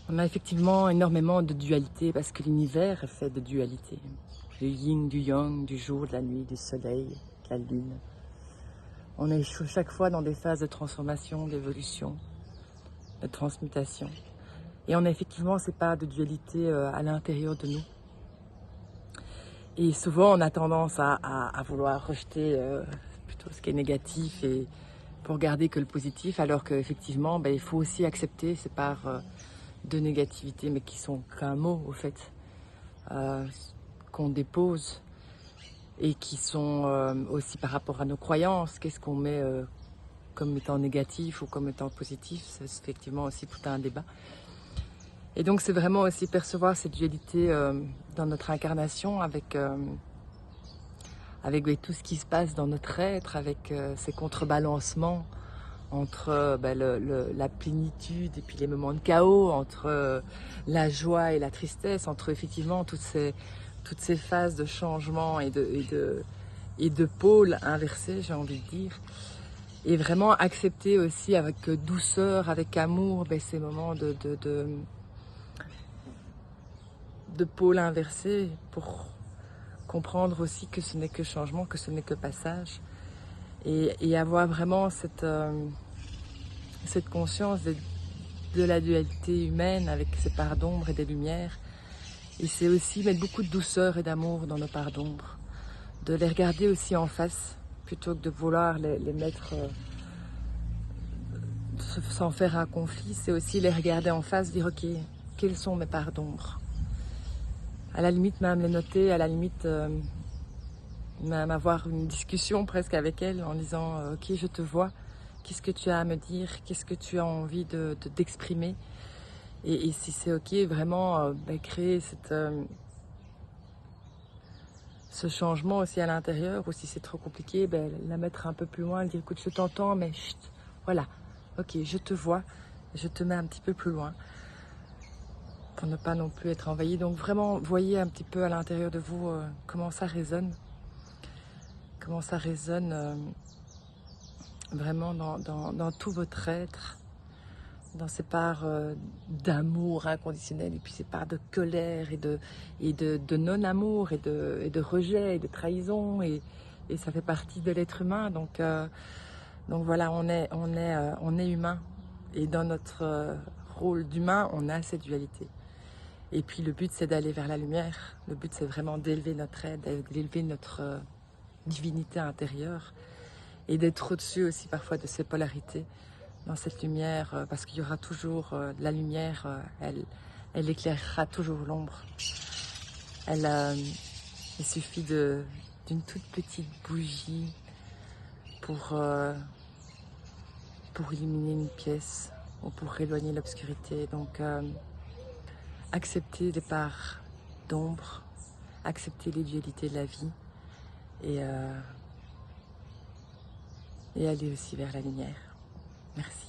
On a effectivement énormément de dualité parce que l'univers est fait de dualité. Du yin, du yang, du jour, de la nuit, du soleil, de la lune. On est chaque fois dans des phases de transformation, d'évolution, de transmutation. Et on a effectivement ces parts de dualité à l'intérieur de nous. Et souvent, on a tendance à vouloir rejeter plutôt ce qui est négatif et pour garder que le positif, alors qu'effectivement, il faut aussi accepter ces parts de négativité, mais qui sont qu'un mot, au fait, qu'on dépose et qui sont aussi par rapport à nos croyances. Qu'est-ce qu'on met comme étant négatif ou comme étant positif? C'est effectivement aussi tout un débat. Et donc, c'est vraiment aussi percevoir cette dualité dans notre incarnation avec tout ce qui se passe dans notre être, avec ces contrebalancements entre la plénitude et puis les moments de chaos, entre la joie et la tristesse, entre effectivement toutes ces phases de changement et de pôles inversés, j'ai envie de dire. Et vraiment accepter aussi avec douceur, avec amour, ces moments de pôles inversés pour comprendre aussi que ce n'est que changement, que ce n'est que passage. Et avoir vraiment cette conscience de la dualité humaine avec ses parts d'ombre et des lumières. Et c'est aussi mettre beaucoup de douceur et d'amour dans nos parts d'ombre. De les regarder aussi en face, plutôt que de vouloir les mettre, sans faire un conflit. C'est aussi les regarder en face, dire ok, quelles sont mes parts d'ombre? À la limite même les noter, à la limite même avoir une discussion presque avec elles en disant ok, je te vois, qu'est-ce que tu as à me dire, qu'est-ce que tu as envie d'exprimer, et si c'est ok, vraiment créer ce changement aussi à l'intérieur, ou si c'est trop compliqué, la mettre un peu plus loin, dire écoute, je t'entends, mais chut, voilà, ok, je te vois, je te mets un petit peu plus loin pour ne pas non plus être envahi. Donc vraiment, voyez un petit peu à l'intérieur de vous comment ça résonne vraiment dans tout votre être, dans ces parts d'amour inconditionnel et puis ces parts de colère et de non-amour et de rejet et de trahison, et ça fait partie de l'être humain. Donc voilà, on est humain, et dans notre rôle d'humain, on a cette dualité. Et puis le but, c'est d'aller vers la lumière. Le but, c'est vraiment d'élever notre être, d'élever notre divinité intérieure, et d'être au-dessus aussi parfois de ces polarités, dans cette lumière, parce qu'il y aura toujours la lumière, elle éclairera toujours l'ombre. Il suffit d'une toute petite bougie pour illuminer une pièce ou pour éloigner l'obscurité. Donc accepter les parts d'ombre, accepter les dualités de la vie, et aller aussi vers la lumière. Merci.